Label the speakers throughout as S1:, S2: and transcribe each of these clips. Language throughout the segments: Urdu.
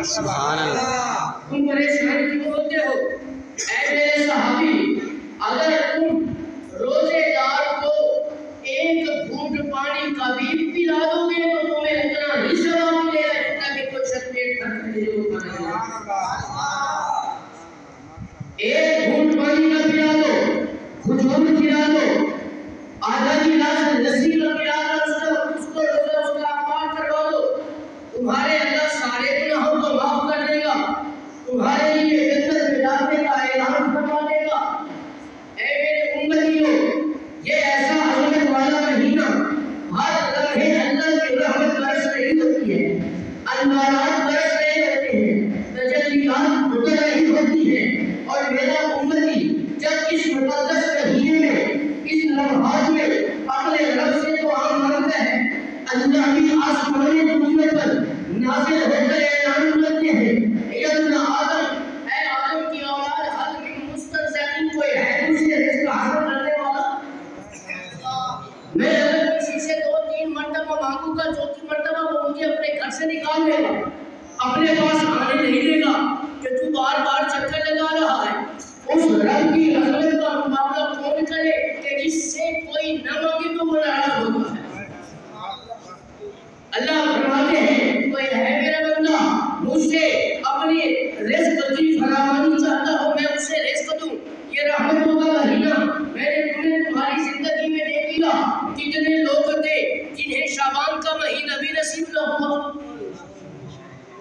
S1: سبحان اللہ۔
S2: تم پریشان کیوں ہوتے ہو اے میرے صحابی؟ اگر تم روزے دار کو ایک گھونٹ پانی کا بھی پلا دو گے تو تمہیں اتنا ہی ثواب ملے گا جتنا کہ کوئی شخص پیٹ بھر کے ایک گھونٹ پانی کا پلا دو، کھجور کھلا دو، آدھا گلاس لسی کا پلا دو، اس کو روزہ اس کا افطار کروا دو، تمہارے اللہ سارے گناہوں کو معاف کر دے گا، تمہارے لیے جنت میں جانے کا اعلان فرما دے گا۔ اے میرے امتیوں، یہ ایسا عظمت والا مہینہ ہر لمحے اللہ کی رحمت برس رہی ہوتی ہے، انوارات برس رہے ہوتے ہیں، تجلیات اتر رہی ہوتی ہیں، اور میرا امتی جب اس مقدس مہینے میں اس لمحات میں اپنے رب سے دعا مانگتا ہے، اللہ کی آسمانی دنیا پر نازل ہو کر اعلان کرتے ہیں، اے ابن آدم، اے آدم کی اولاد، حل من مسترزقین، کوئی ہے مجھ سے رزق حاصل کرنے والا؟ میں اگر کسی سے 2-3 مرتبہ مانگوں گا، چوتھی مرتبہ وہ مجھے اپنے گھر سے نکال دے گا، اپنے پاس آنے نہیں دے گا کہ تو بار بار چکر لگا رہا ہے۔ اس رب کی عظمت کا مقابلہ کون کرے کہ جس سے کوئی نہ مانگے تو وہ ناراض ہوتا ہے۔ اللہ فرماتے ہیں کوئی ہے میرا بندہ مجھ سے اپنی رزق کی فراوانی چاہتا ہو، میں اسے رزق دوں۔ یہ رحمتوں کا مہینہ میں نے تمہیں تمہاری زندگی میں دے دیا۔ کتنے لوگ تھے جنہیں شعبان کا مہینہ بھی نصیب نہ ہوا،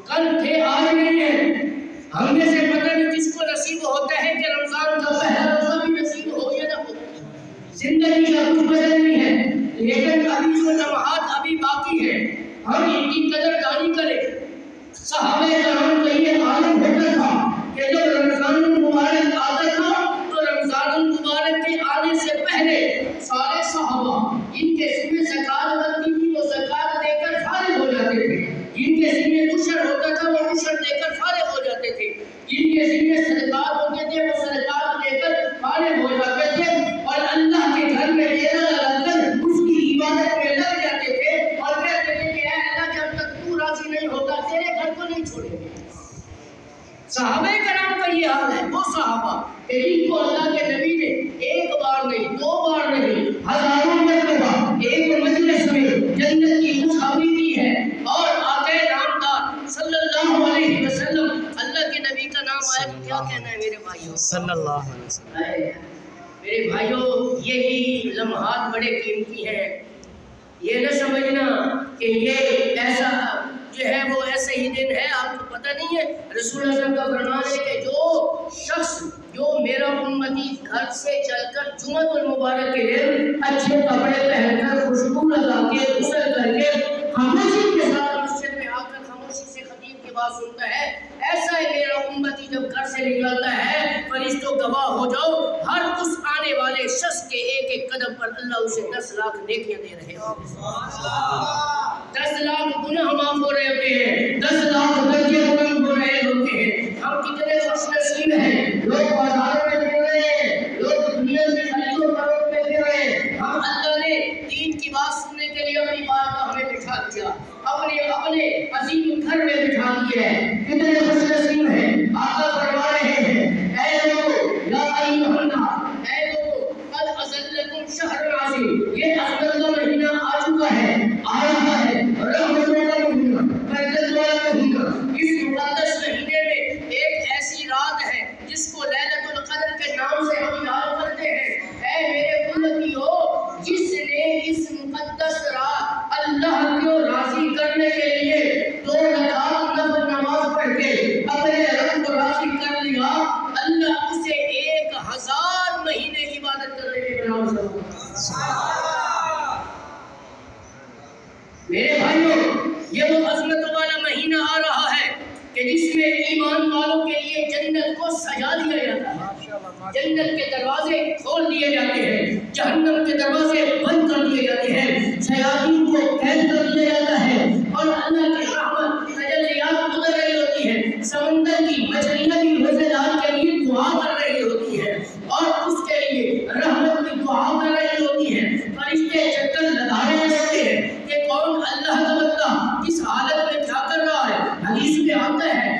S2: کل تھے آج نہیں ہے۔ ہم میں سے پتہ نہیں جس کو نصیب ہوتا ہے کہ رمضان کا پہلا روزہ بھی نصیب ہو یا نہ ہو، زندگی کا کچھ بدل نہیں ہے، لیکن ابھی جو لمحات ابھی باقی ہے ہم ان کی قدردانی کریں۔ صحابہ کرام کا یہ عالم ہوتا تھا کہ جب رمضان المبارک آتا تھا تو رمضان المبارک کے آنے سے پہلے سارے صحابہ ان کے ذمہ زکات بنتی تھی وہ زکات دے کر فارغ ہو جاتے تھے، جن کے ذمہ عشر ہوتا تھا وہ عشر دے کر فارغ ہو جاتے تھے، جن کے ذمہ صدقات ہوتے تھے وہ صدقات دے کر فارغ ہو جاتے تھے، اور اللہ کے گھر میں ڈیرا لگا کر اس کی عبادت میں لگ جاتے تھے اور کہتے تھے کہ اے اللہ جب تک تو راضی نہیں ہوگا تیرے گھر کو نہیں چھوڑیں گے۔ صحابہ کرام کا یہ حال ہے، وہ صحابہ کہ جن کو اللہ کے نبی نے ایک بار نہیں، 2 بار نہیں، ہزاروں مرتبہ ایک مجلس میں جنت کی خوشخبری دی ہے، اور آقا نامدار صلی اللہ علیہ وسلم، اللہ کے نبی کا نام آیا تو کیا کہنا ہے میرے بھائیوں؟ صلی اللہ علیہ وسلم۔ میرے بھائیوں، یہی لمحات بڑے قیمتی ہیں، یہ نہ سمجھنا کہ یہ ایسا جو ہے وہ ایسے ہی دن ہے، آپ کو پتہ نہیں ہے۔ رسول اللہ صلی اللہ علیہ وسلم کا فرمان ہے کہ جو شخص، جو میرا امتی گھر سے چل کر جمعہ المبارک کے دن اچھے کپڑے پہن کر خوشبو لگا کے غسل کر کے خاموشی کے ساتھ مسجد میں آ کر خاموشی سے خطیب کی بات سنتا ہے، ایسا ہے میرا امتی جب گھر سے نکلتا ہے، فرشتوں گواہ ہو جاؤ، ہر اس آنے والے شخص کے ایک ایک قدم پر اللہ اسے 10 لاکھ نیکیاں دے رہے ہوتے ہیں، 10 لاکھ گناہ معاف ہو رہے ہوتے ہیں، 10 لاکھ درجے بلند ہو رہے ہوتے ہیں۔ ہم کتنے خوش نصیب ہیں، لوگ بازاروں میں پھر رہے ہیں، لوگ دنیا میں خرید و فروخت میں پھر رہے ہیں، ہم اللہ نے دین کی بات سننے کے لیے اپنی بات کو ہمیں بٹھا دیا، اپنے عظیم گھر میں بٹھا دیا ہے، کتنے خوش نصیب ہیں۔ آقا فرما رہے ہیں اے لوگو یا ایھا الناس، اے لوگو قد اذلکم شہر عظیم، یہ عظمت کا مہینہ آ چکا ہے، آ رہا ہے، رحمتوں کا مہینہ، برکت والا مہینہ۔ اس مقدس مہینے میں ایک ایسی رات ہے جس کو لیلۃ القدر کے نام سے ہم یاد کرتے ہیں۔ اے میرے امتیو، جس نے اس مقدس رات اللہ کو راضی کرنے کے لیے 2 رکعت نفل نماز پڑھ کے اپنے رب کو راضی کر لیا، اللہ اسے 1000 مہینے عبادت کرنے کے برابر سمجھتا۔ میرے بھائیوں، یہ وہ عظمت والا مہینہ آ رہا ہے کہ جس میں ایمان والوں کے لیے جنت کو سجا دیا جاتا ہے، جنت کے دروازے کھول دیے جاتے ہیں، جہنم کے دروازے بند کر دیے جاتے ہیں، شیاطین کو قید کر دیا جاتا ہے، اور اللہ کی رحمت تجلیات اتر رہی ہوتی ہے، سمندر کی مچھلیاں بھی روزے دار کے لیے دعا کر رہی ہوتی ہیں، اور اس کے لیے رحمت کی دعا کر رہی ہوتی ہیں، فرشتے چکر لگا رہے ہوتے ہیں کہ کون اللہ کا بندہ کس حالت میں کیا کر رہا ہے۔ حدیث میں آتا ہے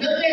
S2: 90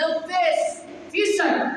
S2: 90%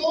S2: 2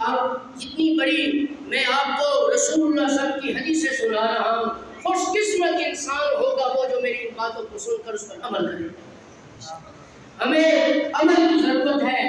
S2: اب جتنی بڑی میں آپ کو رسول اللہ صلی اللہ علیہ وسلم کی حدیث سے سنا رہا ہوں، خوش قسمت انسان ہوگا وہ جو میری ان باتوں کو سن کر اس پر عمل کرے۔ ہمیں عمل کی ضرورت ہے۔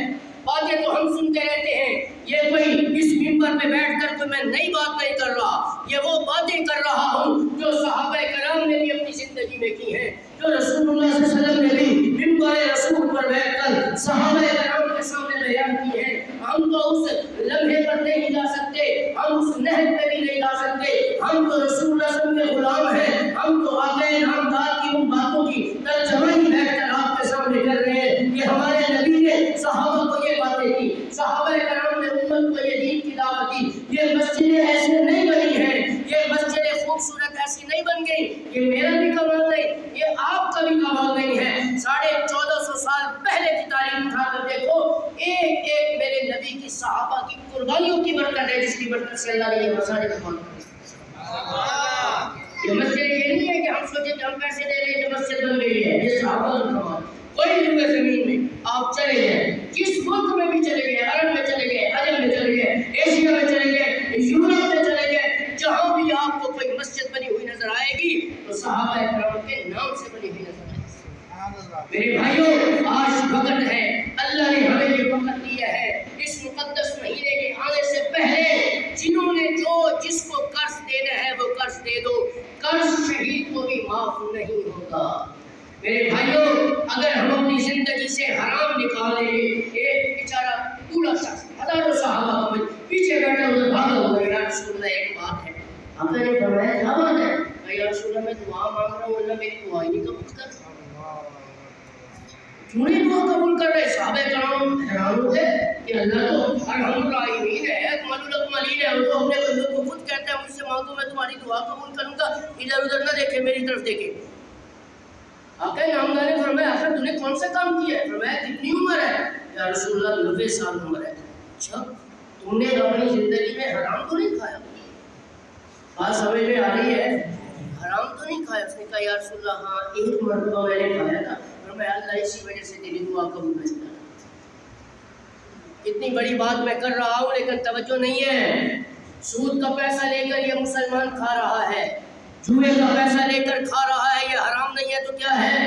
S2: باتیں تو ہم سنتے رہتے ہیں، یہ کوئی اس منبر پہ بیٹھ کر کوئی میں نئی بات نہیں کر رہا، یہ وہ باتیں کر رہا ہوں جو صحابہ کرام نے بھی اپنی زندگی میں کی ہیں، جو رسول اللہ صلی اللہ علیہ وسلم نے بھی منبر رسول پر بیٹھ کر صحابہ کرام کے سامنے بیان کی ہیں۔ ہم تو اس لمحے پر نہیں جا سکتے، ہم اس نہج پہ بھی نہیں جا سکتے، ہم تو رسول اللہ صلی اللہ علیہ وسلم کے غلام ہیں، ہم تو آقا نامدار کی ان باتوں کی ترجمہ ہی بیٹھ کر آپ کے سامنے کر رہے ہیں کہ ہمارے نبی نے صحابہ کو یہ باتیں کی، صحابہ کرام نے امت کو یہ دین کی دعوت دی۔ یہ مسجدیں ایسے نہیں بنی ہیں، یہ مسجدیں خوبصورت ایسی نہیں بن گئی، یہ میرا بھی کمال نہیں، یہ آپ کا بھی کمال نہیں ہے۔ 1450 سال پہلے کی تاریخ اٹھا کر دیکھو، ایک ایک میرے نبی کی صحابہ کی قربانیوں کی برکت ہے، جس کی برکت سے اللہ نے یہ مساجد بنائی۔ یہ مسجد یہ نہیں ہے کہ ہم سوچیں کہ ہم پیسے دے رہے ہیں کہ مسجد بن گئی ہے، یہ صحابہ کا کمال۔ کوئی جگہ زمین میں آپ چلے گئے، جس ملک میں بھی چلے گئے، عرب میں چلے گئے، عجم میں چلے گئے، ایشیا میں چلے گئے، یورپ میں چلے گئے، جہاں بھی آپ کو کوئی مسجد بنی ہوئی نظر آئے گی تو صحابہ کرام کے نام سے بنی ہوئی نظر آئے گی۔ میرے بھائیوں، آج وقت ہے، اللہ نے ہمیں یہ وقت دیا ہے، اس مقدس مہینے کے آنے سے پہلے جنہوں نے جو جس کو قرض دینا ہے وہ قرض دے دو، قرض شہید کو بھی معاف نہیں ہوگا۔ میرے بھائیوں، اگر ہم اپنی زندگی سے حرام نکال لیں گے، ایک بیچارہ بوڑھا شخص ہزاروں صحابہ کا پیچھے بیٹھا ہوا بھاگا ہوا، یا رسول اللہ ایک بات ہے، آپ نے فرمایا کیا بات ہے؟ یا رسول اللہ میں دعا مانگ رہا ہوں، اللہ میری دعا ہی نہیں قبول کر۔ کیوں نہیں دعا قبول کر رہے؟ صحابہ کرام حیران ہوتے کہ اللہ تو ارحم الراحمین ہے، اکمل الاکملین ہے، وہ تو اپنے بندوں کو خود کہتا ہے مجھ سے مانگو میں تمہاری دعا قبول کروں گا، ادھر ادھر نہ دیکھے، میری طرف دیکھے۔ آقا نامدار نے فرمایا آخر تم نے کون سا کام کیا ہے؟ فرمایا کتنی عمر ہے؟ یا رسول اللہ 90 سال عمر ہے۔ اچھا تم نے اپنی زندگی میں حرام تو نہیں کھایا؟ بات سمجھ میں آ رہی ہے؟ حرام تو نہیں کھایا؟ اس نے کہا یا رسول اللہ ہاں ایک مرتبہ میں نے کھایا تھا، فرمایا اللہ اسی وجہ سے تیری دعا قبول نہیں کرتا۔ اتنی بڑی بات میں کر رہا ہوں لیکن توجہ نہیں ہے۔ سود کا پیسہ لے کر یہ مسلمان کھا رہا ہے، جوئے کا پیسہ لے کر کھا رہا ہے، یہ حرام نہیں ہے تو کیا ہے؟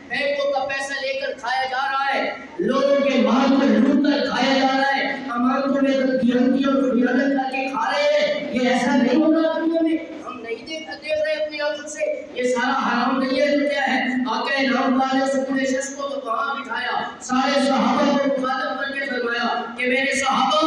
S2: بینکوں کا پیسہ لے کر کھایا جا رہا ہے، لوگوں کے مال کو لوٹ کر کھایا جا رہا ہے، امانتوں میں دیانتی اور خیانت کر کے کھا رہے ہیں، یہ ایسا نہیں ہو رہا دنیا میں؟ ہم نہیں دیکھ رہے اپنی آنکھوں سے، یہ سارا حرام نہیں ہے تو کیا ہے؟ آقا نامدار نے سکون شخص کو وہاں بٹھایا، سارے صحابہ کو مخاطب کر کے فرمایا کہ میرے صحابہ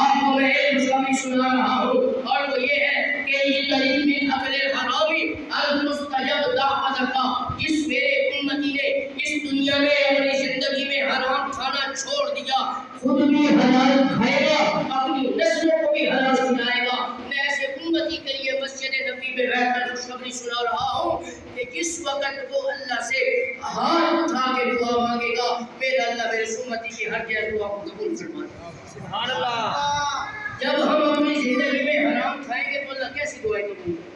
S2: آپ کو میں ایک خوشخبری سنا رہا ہوں، اور وہ یہ ہے کہ یہ قریب من اکل الحرامی المستجب دعوت کا، جس میرے امتی نے اس دنیا میں اپنی زندگی میں حرام کھانا چھوڑ دیا، خود بھی حلال کھائے گا، اپنی نسلوں کو بھی حلال کھلائے گا۔ میں ایسے امتی کے لیے مسجد نبی میں بیٹھ کر خوشخبری سنا رہا ہوں کہ جس وقت وہ اللہ سے ہاتھ اٹھا کے دعا مانگے گا، میرا اللہ میرے امتی کی ہر جائز دعا کو قبول فرمائے گا۔ سبحان اللہ۔ جب ہم اپنی زندگی میں حرام کھائیں گے تو اللہ کیسی دعائیں قبول کرے؟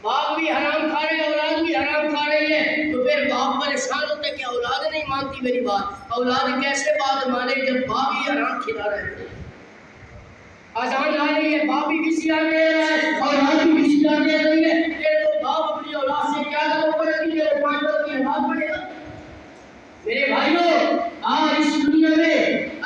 S2: باپ بھی حرام کھا رہے ہیں، اولاد بھی حرام کھا رہی ہے، تو پھر باپ پریشان ہوتے کہ اولاد نہیں مانتی میری بات۔ اولاد کیسے بات مانے جب باپ ہی حرام کھلا رہے ہیں؟ آزان آ رہی ہے، باپ بھی کسی آ رہے ہیں، اولاد بھی کسی آ رہی ہے، پھر تو باپ اپنی اولاد سے کیا کرو پڑے گی؟ وہ 5 وقت کی نماز پڑھے گا۔ میرے بھائیوں، آج اس دنیا میں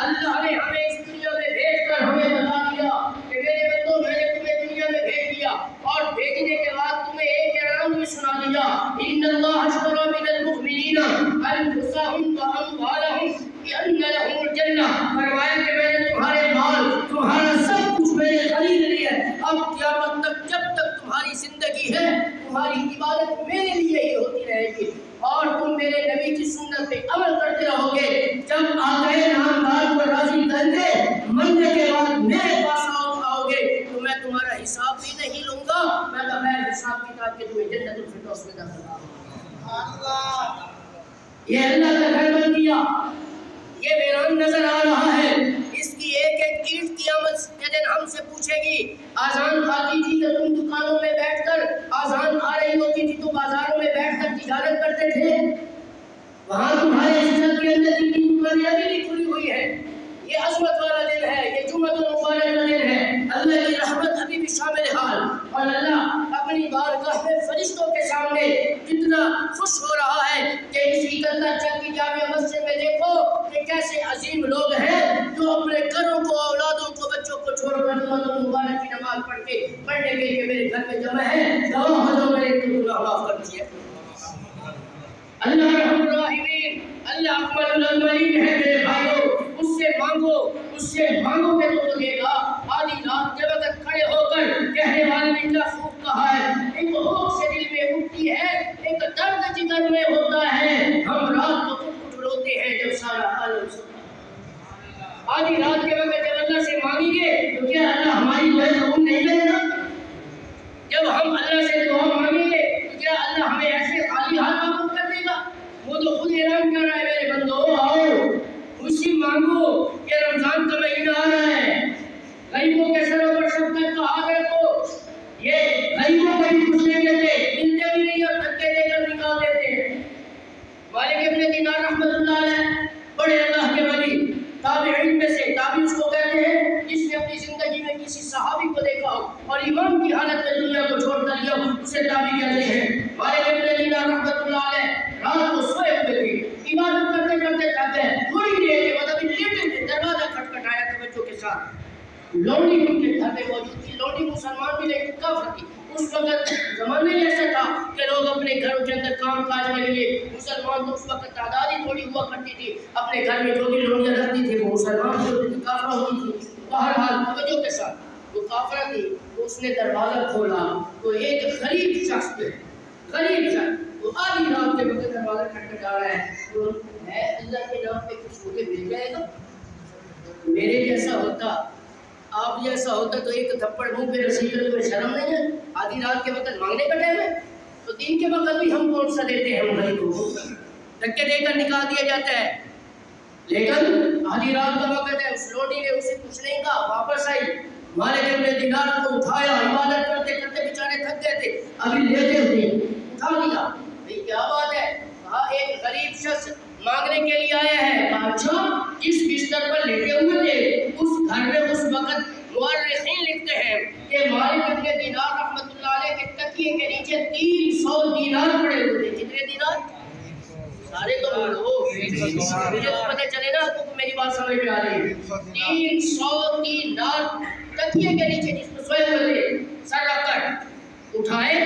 S2: اللہ نے ہمیں اس دنیا میں بھیج کر ہمیں بتا دیا کہ میرے بندو میں نے تمہیں دنیا میں بھیج دیا، اور بھیجنے کے بعد تمہیں ایک اعلان بھی سنا دیا، ان اللہ اشتری من المؤمنین انفسهم واموالهم بان لهم الجنہ۔ فرمایا کہ میں نے تمہارے مال، تمہارا سب کچھ میں نے خرید لیا ہے، اب قیامت تک جب تک تمہاری زندگی ہے تمہاری عبادت میرے لیے ہی ہوتی رہے گی، اور تم میرے نبی کی سنت پہ عمل کرتے رہو گے۔ جب آقا نامدار کو راضی کر کے مرنے کے بعد میرے پاس آؤ گے تو میں تمہارا حساب بھی نہیں لوں گا، میں بغیر حساب کتاب کے تمہیں جنت الفردوس میں داخل کروں گا۔ یہ اللہ کا گھر بن گیا، یہ ویران نظر آ رہا ہے، اس کی ایک ایک اینٹ قیامت کے دن ہم سے پوچھے گی۔ آزان آتی تھی تو تم دکانوں میں بیٹھ کر، آزان آ رہی ہوتی تھی تو بازاروں میں بیٹھ کر تجارت کرتے تھے، وہاں تمہارے عزت کے اندر کی دکانیں ابھی بھی کھلی ہوئی ہے۔ یہ عظمت والا دن ہے، یہ جمعۃ المبارک رمضان مبارک کی نماز پڑھنے کے لیے میرے گھر میں جمع ہے، گواہ ہو جو میں نے گناہ معاف کر دیے۔ اللہ رحم الراحمین، اللہ اکمل العالمین ہے میرے بھائیوں، اس سے مانگو کہ تو دے گا۔ آدھی رات کے وقت کھڑے ہو کر کہنے والے نے کیا خوب کہا ہے، ایک ہوش سے دل میں اٹھتی ہے، ایک درد جگر میں ہوتا ہے، ہم رات کو اٹھ روتے ہیں جب سارا عالم سوتا ہے۔ آدھی رات کے وقت جب اللہ سے مانگیں گے تو کیا اللہ ہماری دعائیں قبول نہیں کرے گا؟ جب ہم اللہ سے دعا مانگیں گے تو کیا اللہ ہمیں ایسے خالی ہاتھ واپس کر دے گا؟ وہ تو خود اعلان کر رہا ہے میرے بندو آؤ مجھ سے مانگو، یہ رمضان کا مہینہ آ رہا ہے، غریبوں کے سروں پر شفقت کا ہاتھ رکھو۔ یہ غریبوں کو بھی کچھ نہیں دیتے، ملتے بھی نہیں اور دھکے دے کر نکال دیتے ہیں۔ مالک ابن دینار رحمۃ اللہ علیہ بڑے اللہ کے ولی تابعین میں سے، تابعی اس کو کہتے ہیں جس نے اپنی زندگی میں کسی صحابی کو دیکھا ہو اور ایمان کی حالت میں دنیا کو چھوڑ کر لیا ہو، اسے تابعی کہتے ہیں۔ مالک ابن دینار رحمۃ اللہ علیہ رات کو سوئے ہوئے تھے، عبادت کرتے کرتے تھک گئے، تھوڑی دیر کے بعد ابھی لیٹے تھے، دروازہ کھٹکھٹایا توجہ کے ساتھ، لونڈی ان کے گھر میں موجود تھی۔ لونڈی مسلمان بھی نہیں، کافر تھی۔ اس وقت زمانہ ہی ایسا تھا کہ لوگ اپنے گھروں کے اندر کام کاج کے لیے، مسلمان تو اس وقت تعداد ہی تھوڑی ہوا کرتی تھی، اپنے گھر میں جو بھی لونڈیاں رکھتی تھی وہ مسلمان بھی ہوتی تھی، کافرہ ہوتی تھی۔ بہرحال توجہ کے ساتھ وہ کافرہ تھی، تو اس نے دروازہ کھولا تو ایک غریب شخص تھے، غریب شخص وہ آدھی رات کے وقت دروازہ کھٹکھٹا رہا ہے، تو ہے اللہ کے نام پہ کچھ مجھے مل جائے گا؟ میرے جیسا ہوتا، آپ جیسا ہوتا تو ایک تھپڑ منہ پہ رسید کر تمہیں شرم نہیں ہے؟ آدھی رات کے وقت مانگنے کا ٹائم ہے تو دن کے وقت بھی ہم کون سا دیتے ہیں؟ ہم غریبوں کو دھکے دے کر نکال دیا جاتا ہے، لیکن آدھی رات کا وقت ہے، اس لونڈی نے اسے کچھ نہیں کہا، واپس آئی، مالک ابن دینار کو اٹھایا، عبادت کرتے کرتے بیچارے تھک گئے تھے، ابھی لیتے ہوئے اٹھا دیا، بھئی کیا بات ہے؟ کہا ایک غریب شخص مانگنے کے لیے آیا ہے۔ کہا اچھا، جس بستر پر لیٹے ہوئے تھے اس گھر میں اس وقت مورخین لکھتے ہیں کہ مالک ابن دینار رحمۃ اللہ علیہ کے تکیے کے نیچے 300 دینار پڑے ہوئے تھے۔ کتنے دینار؟ سارے تو بولو، مجھے تو پتہ چلے نا آپ کو میری بات سمجھ میں آ رہی ہے۔ 300 دینار تکیے کے نیچے جس پر سوئے ہوئے تھے، سر رکھ کر اٹھائے،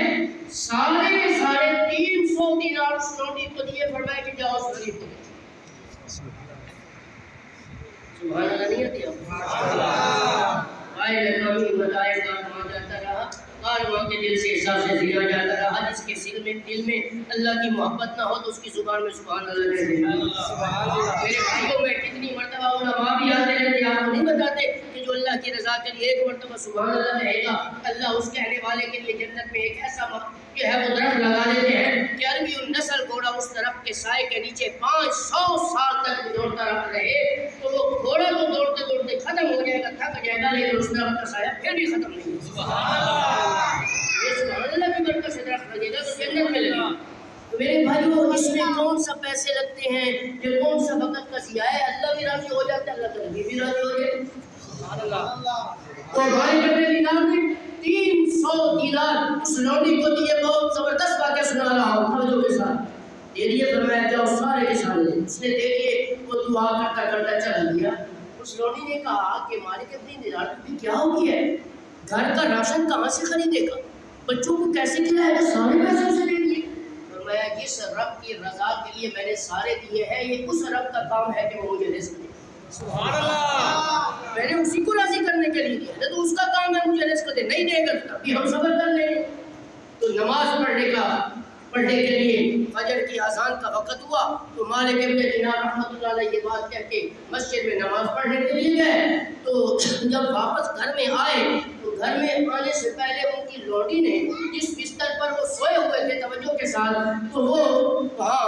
S2: سارے کے سارے 300 دینار اس لونڈی کو دیے، فرمایا کہ جاؤ اس غریب کو دے۔ سبحان اللہ نہیں آتی آپ؟ آئے لکھامی بتائے گا وہاں جاتا رہا، اور وہاں کے دل سے حساب سے دیا جاتا رہا، جس کے دل میں اللہ کی محبت نہ ہو تو اس کی زبان میں سبحان اللہ کہتے ہیں۔ میرے بھائیوں میں کتنی مرتبہ علماء بھی آتے رہتے، آپ کو نہیں بتاتے کہ جو اللہ کی رضا کے لیے ایک مرتبہ سبحان اللہ کہے گا، اللہ اس کہنے والے کے لیے جنت میں ایک ایسا جو ہے وہ درخت لگا دیتے ہیں کہ عربی النسل گھوڑا اس درخت کے سائے کے نیچے 500 سال تک دوڑتا رہے، تو وہ گھوڑا تو دوڑتے دوڑتے ختم ہو جائے گا، تھک جائے گا، لیکن اس درخت کا سایہ پھر بھی ختم نہیں ہوگا۔ سبحان اللہ، یہ سبحان اللہ کی برکت سے درخت لگے گا تو جنت میں لگے گا۔ تو میرے بھائیوں، اس میں کون سا پیسے لگتے ہیں، یہ کون سا وقت کا ضیاع ہے؟ اللہ بھی راضی ہو جاتا ہے، اللہ کا نبی بھی راضی ہو جائے۔ سبحان اللہ۔ تو بھائی کتنے دینار تھے؟ 300 دینار اس لونڈی کو دیے۔ بہت زبردست واقعہ سنا رہا ہوں توجہ کے ساتھ۔ دے دیے، فرمایا جاؤ سارے کے سارے دے۔ اس نے دے دیے، وہ دعا کرتا کرتا چلا گیا۔ اس لونڈی نے کہا کہ مالک ابن دینار تمہیں کیا ہو گیا ہے؟ گھر کا راشن کہاں سے خریدے گا؟ بچوں کو کیسے کھلائے گا؟ سارے پیسے اسے دے دیے۔ فرمایا جس رب کی رضا کے لیے میں نے سارے دیے ہیں، یہ اس رب کا کام ہے کہ وہ مجھے رزق دے۔ سبحان اللہ، میں نے اسی کو راضی کرنے کے لیے دیا، تو اس کا کام ہے مجھے رزق دے، نہیں دے گا تب بھی ہم صبر کر لیں گے۔ تو نماز پڑھنے کے لیے فجر کی اذان کا وقت ہوا تو مالک ابن دینار رحمۃ اللہ علیہ یہ بات کہہ کے مسجد میں نماز پڑھنے کے لیے گئے۔ تو جب واپس گھر میں آئے تو گھر میں آنے سے پہلے ان کی لونڈی نے جس بستر پر وہ سوئے ہوئے تھے توجہ کے ساتھ، تو وہ وہاں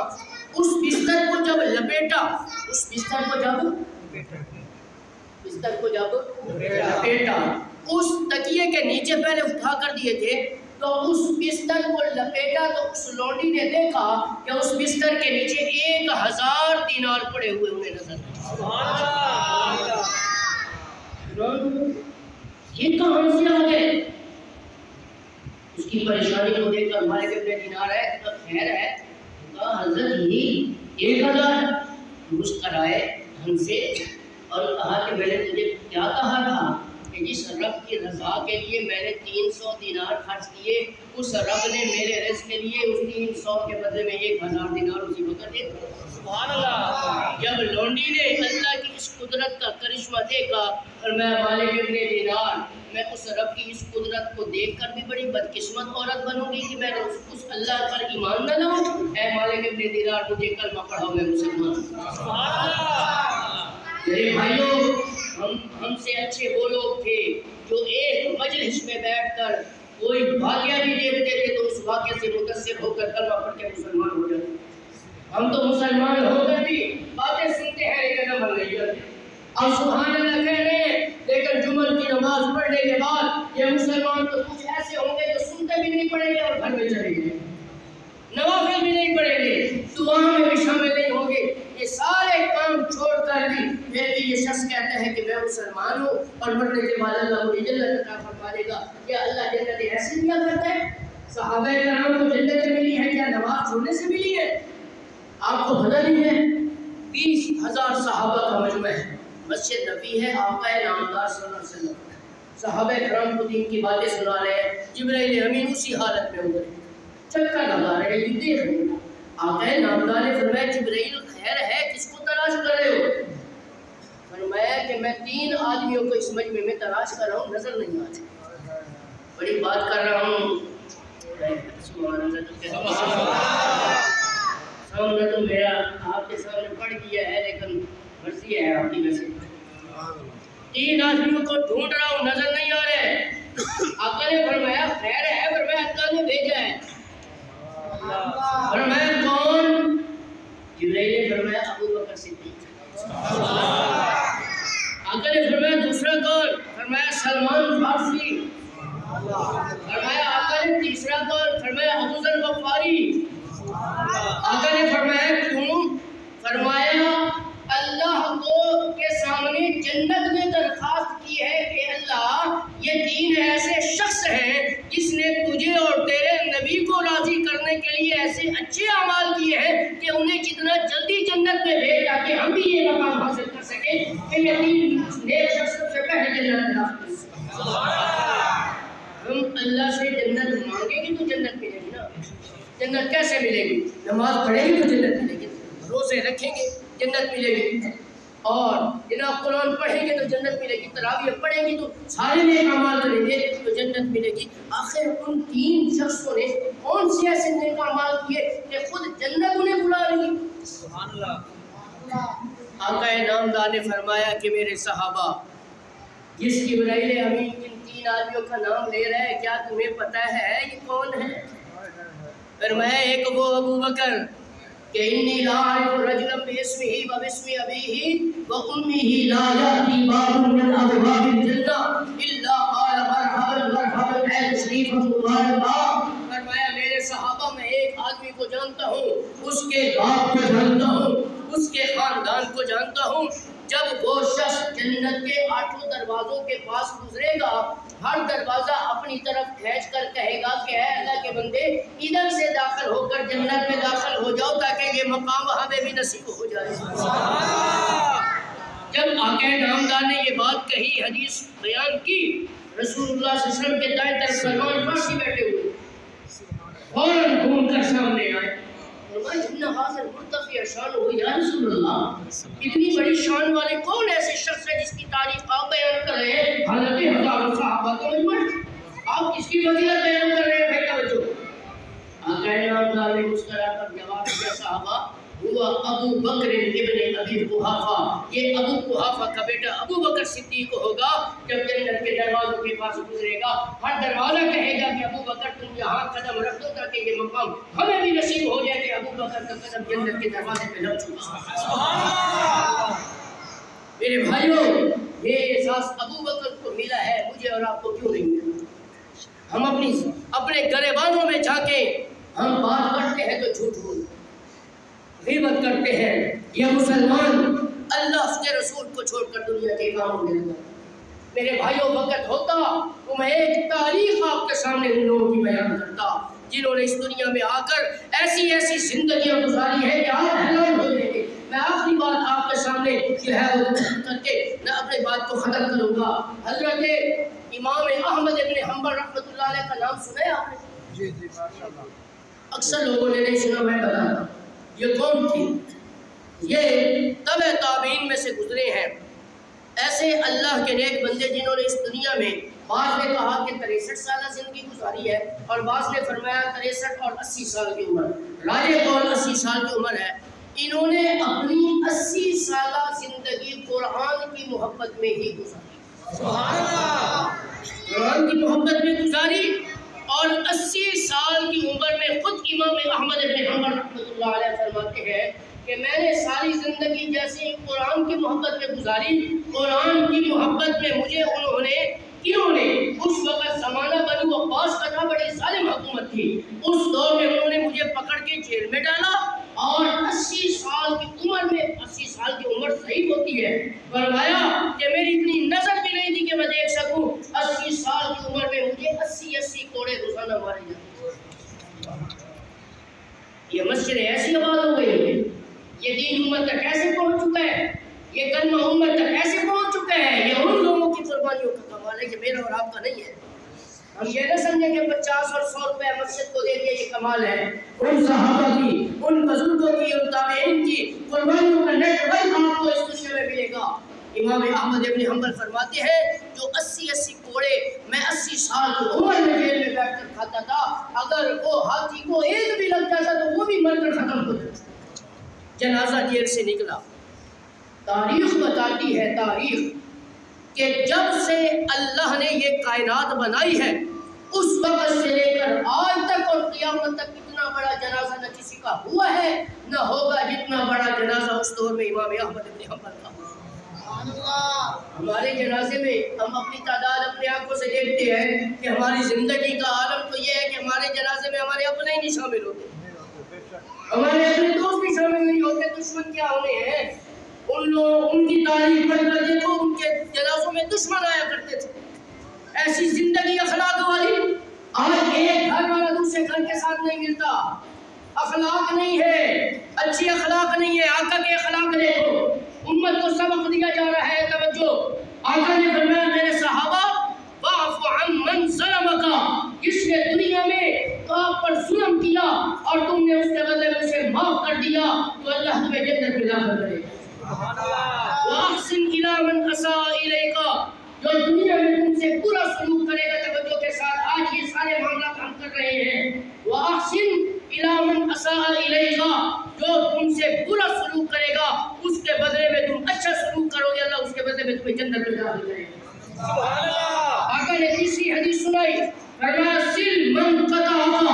S2: اس بستر کو جب لپیٹا، اس بستر کو جب لپیٹا، اس تکیے کے نیچے پہلے اٹھا کر دیے تھے، تو اس بستر کو لپیٹا تو اس لونڈی نے دیکھا کہ اس بستر کے نیچے 1000 دینار پڑے ہوئے انہیں نظر آئے۔ یہ کہاں سے آ گئے؟ اس کی پریشانی کو دیکھ کر مالک ابن دینار ہے تو خیر ہے، کہا حضرت یہ 1000 مسکرائے ہم سے اور کہا کہ میں نے تجھے کیا کہا تھا کہ جس رب کی رضا کے لیے میں نے 300 دینار خرچ کیے، اس رب نے میرے رزق کے لیے اس 300 کے بدلے میں 1000 دینار اسی وقت دے دیا۔ سبحان اللہ۔ جب لونڈی نے اللہ کی اس قدرت کا کرشمہ دیکھا اور میں مالک ابن دینار، میں اس رب کی اس قدرت کو دیکھ کر بھی بڑی بدقسمت عورت بنوں گی کہ میں اس اللہ پر ایمان نہ لاؤں؟ اے مالک ابن دینار مجھے کلمہ پڑھاؤ، میں مسلمان ہوں۔ سبحان اللہ۔ میرے بھائیوں، ہم سے اچھے وہ لوگ تھے جو ایک مجلس میں بیٹھ کر کوئی واقعہ بھی دیکھتے تھے تو اس واقعے سے متاثر ہو کر کلمہ پڑھ کے مسلمان ہو جاتے۔ ہم تو مسلمان ہو کر بھی باتیں سنتے ہیں لیکن عمل نہیں کرتے۔ اب سبحان اللہ کہہ رہے ہیں لیکن جمعہ کی نماز پڑھنے کے بعد یہ مسلمان تو کچھ ایسے ہوں گے جو سنتے بھی نہیں پڑھیں گے اور گھر میں چلیں گے، نوافل بھی نہیں پڑھیں گے، دعاؤں میں بھی شامل نہیں ہوں گے، یہ سارے کام چھوڑ کر بھی پھر بھی یہ شخص کہتا ہے کہ میں مسلمان ہوں اور مرنے کے بعد اللہ مجھے جنت عطا فرما دے گا۔ کیا اللہ جنت ایسے دیا کرتا ہے؟ صحابہ کرام کو جنت ملی ہے کیا نماز چھوڑنے سے ملی ہے؟ آپ کو پتہ نہیں ہے 20,000 صحابہ کا مجمع ہے، مسجد نبی ہے، آقا نامدار صلی اللہ علیہ وسلم صحابہ کرام کو دین کی باتیں سنا رہے ہیں، جبرائیل امین اسی حالت میں ہوئے چکر لگا رہے ہیں، دیکھ رہے ہیں۔ آقا نامدار نے فرمایا جبرائیل خیر ہے کس کو تلاش کر رہے ہو؟ فرمایا کہ میں 3 آدمیوں کو اس مجمع میں تلاش کر رہا ہوں، نظر نہیں آتے، بڑی بات کر رہا ہوں۔ سبحان اللہ، سامنے تو میرا آپ کے سامنے پڑھ گیا ہے لیکن مرضی ہے آپ کی ویسے 3 آدمیوں کو ڈھونڈ رہا ہوں، نظر نہیں آ رہے۔ آقا نے فرمایا خیر ہے، فرمایا اللہ نے بھیجا ہے۔ فرمایا کون؟ جبرائیل نے فرمایا ابو بکر صدیق۔ آقا نے فرمایا دوسرا کون؟ فرمایا سلمان فارسی۔ فرمایا آقا نے تیسرا کون؟ فرمایا ابو ذر غفاری۔ آقا نے فرمایا کیوں؟ فرمایا اللہ کو کے سامنے جنت نے درخواست کی ہے کہ اللہ یہ 3 ایسے شخص ہیں جس نے تجھے اور تیرے نبی کو راضی کرنے کے لیے ایسے اچھے اعمال کیے ہیں کہ انہیں جتنا جلدی جنت میں بھیج تاکہ ہم بھی یہ مقام حاصل کر سکیں کہ یہ 3 نیک شخص سے پہلے جنت میں داخل ہو سکیں۔ ہم اللہ سے جنت مانگیں گے تو جنت ملے گی نا۔ جنت کیسے ملے گی؟ نماز پڑھیں گے تو جنت ملے گی، روزے رکھیں گے جنت ملے گی، اور جناب قرآن پڑھیں گے تو جنت ملے گی، تراویح پڑھیں گے تو سارے نیک اعمال کریں گے تو جنت ملے گی۔ آخر ان 3 شخصوں نے کون سے ایسے نیک اعمال کیے کہ خود جنت انہیں بلا رہی؟ سبحان اللہ۔ آقا نامدار نے فرمایا کہ میرے صحابہ، جس جبرائیل امین ان 3 آدمیوں کا نام لے رہا ہے کیا تمہیں پتہ ہے یہ کون ہے؟ فرمایا ایک وہ ابو بکر کہ انی لا اعرف رجلا باسمہ و باسم ابیہ و امہ لا یاتی باب من ابواب الجنہ الا قال مرحبا مرحبا اے تشریف مبارک۔ فرمایا میرے صحابہ میں ایک آدمی کو جانتا ہوں، اس کے باپ کو جانتا ہوں، اس کے خاندان کو جانتا ہوں، جب وہ شخص جنت کے 8 دروازوں کے پاس گزرے گا ہر دروازہ اپنی طرف کھینچ کر کہے گا کہ اے اللہ کے بندے ادھر سے داخل ہو کر جنت میں داخل ہو جاؤ تاکہ یہ مقام ہمیں بھی نصیب ہو جائے۔ جب آقا نامدار نے یہ بات کہی، حدیث بیان کی، رسول اللہ صلی اللہ علیہ وسلم کے دائیں طرف سلمان فارسی بیٹھے ہوئے فوراً گھوم کر سامنے آئے۔ یا رسول اللہ اتنی بڑی شان والے کون ایسے شخص ہے جس کی تعریف آپ بیان کر رہے ہیں؟ حضرت ہزاروں صحابہ کا مجمع، آپ کس کی فضیلت بیان کر رہے ہیں؟ بھائی توجہ۔ آقا نامدار نے مسکرا کر جواب دیا صحابہ ہوا ابو بکر ابن ابی قحافہ، یہ ابو قحافہ کا بیٹا ابو بکر صدیق ہوگا۔ جب جنت کے دروازوں کے پاس گزرے گا ہر دروازہ کہے گا کہ ابو بکر تم یہاں قدم رکھ دو تاکہ یہ مقام ہمیں بھی نصیب ہو جائے کہ ابو بکر کا قدم جنت کے دروازے پہ لگ چکا۔ میرے بھائیوں، یہ احساس ابو بکر کو ملا ہے، مجھے اور آپ کو کیوں نہیں ملا؟ ہم اپنے گریبانوں میں جا کے ہم بات کرتے ہیں تو جھوٹ بولتے، غیبت کرتے ہیں، یہ مسلمان اللہ اس کے رسول کو چھوڑ کر دنیا کے کاموں میں لگا۔ میرے بھائیوں، وقت ہوتا تو میں ایک تاریخ آپ کے سامنے ان لوگوں کی بیان کرتا جنہوں نے اس دنیا میں آ کر ایسی ایسی زندگیاں گزاری ہے کہ آپ حیران ہو جائیں گے۔ میں آخری بات آپ کے سامنے جو ہے وہ کر کے میں اپنے بات کو ختم کروں گا۔ حضرت امام احمد ابن حنبل رحمۃ اللہ علیہ کا نام سنا ہے آپ نے؟
S1: جی جی ماشاءاللہ۔
S2: اکثر لوگوں نے نہیں سنا، میں بتاتا۔ یہ کون تھی؟ یہ تبع تابعین میں سے گزرے ہیں، ایسے اللہ کے نیک بندے جنہوں نے اس دنیا میں، بعض نے کہا کہ 63 سالہ زندگی گزاری ہے اور بعض نے فرمایا 63 اور 80 سال کی عمر، راجح قول 80 سال کی عمر ہے۔ انہوں نے اپنی 80 سالہ زندگی قرآن کی محبت میں ہی گزاری، سبحان اللہ، قرآن کی محبت میں گزاری، اور 80 سال کی عمر میں خود امام احمد ابن حنبل رحمۃ اللہ علیہ فرماتے ہیں کہ میں نے ساری زندگی جیسے قرآن کی محبت میں گزاری، قرآن کی محبت میں مجھے انہوں نے اس وقت زمانہ بنو عباس کا تھا، بڑی ظالم حکومت تھی، اس دور میں انہوں نے مجھے پکڑ کے جیل میں ڈالا، اور 80 سال کی عمر میں، 80 سال کی عمر صحیح ہوتی ہے، فرمایا کہ میری اتنی نظر بھی نہیں تھی کہ میں دیکھ سکوں 80 سال کی عمر میں مجھے 80 کوڑے روزانہ مارے جاتے۔ یہ مسجد ایسی آباد ہو گئی ہے، یہ دین امت تک کیسے پہنچ چکا ہے، یہ کلمہ امت تک کیسے پہنچ چکا ہے، یہ ان لوگوں کی قربانیوں کا کمال ہے کہ میرا اور آپ کا نہیں ہے۔ ہم یہ نہ سمجھیں کہ 50 اور 100 روپے مسجد کو دے دیا یہ کمال ہے، ان صحابہ کی، ان بزرگوں کی، ان تابعین کی قربانیوں کا نیٹ ورک آپ کو اس دنیا میں ملے گا۔ امام احمد ابن حنبل فرماتے ہیں جو 80 کوڑے میں 80 سال کی عمر میں جیل میں بیٹھ کر کھاتا تھا، اگر وہ ہاتھی کو ایک بھی لگ جاتا تو وہ بھی مر کر ختم ہو جاتا۔ جنازہ جیل سے نکلا۔ تاریخ بتاتی ہے، تاریخ، کہ جب سے اللہ نے یہ کائنات بنائی ہے اس وقت سے لے کر آج تک اور قیامت تک اتنا بڑا جنازہ نہ کسی کا ہوا ہے نہ ہوگا جتنا بڑا جنازہ اس دور میں امام احمد ابن حنبل کا۔ ہمارے جنازے میں ہم اپنی تعداد اپنے آنکھوں سے دیکھتے ہیں کہ ہماری زندگی کا عالم تو یہ ہے کہ ہمارے جنازے میں ہمارے اپنے ہی نہیں شامل ہوتے، ہمارے اپنے دوست بھی شامل نہیں ہوتے، دشمن کیا ہونے ہیں؟ ان کی تاریخ پڑھ کر دیکھو، ان کے جنازوں میں دشمن آیا کرتے تھے۔ ایسی زندگی اخلاق والی، آج ایک گھر والا دوسرے گھر کے ساتھ نہیں ملتا، اخلاق نہیں ہے، اچھی اخلاق نہیں ہے۔ آقا کے اخلاق دیکھو، امت کو سبق دیا جا رہا ہے، توجہ۔ آقا نے فرمایا میرے صحابہ واعف عن من ظلمک، جس نے دنیا میں تو آپ پر ظلم کیا اور تم نے اس کے بدلے میں اسے معاف کر دیا تو اللہ تمہیں جنت میں داخل کرے گا۔ وَأَحْسِنْ إِلَىٰ مَنْ أَسَاءَ إِلَيْكَ، جو دنیا میں تم سے برا سلوک کرے گا، توجہ کے ساتھ آج یہ سارے معاملات ہم کر رہے ہیں۔ وَأَحْسِنْ إِلَىٰ مَنْ أَسَاءَ إِلَيْكَ، جو تم سے برا سلوک کرے گا اس کے بدلے میں تم اچھا سلوک کرو گے، اللہ اس کے بدلے میں تمہیں جنت میں داخل کرے گا۔ آقا نے تیسری حدیث سنائی، فرمایا سِل مَنْ قَطَعَكَ،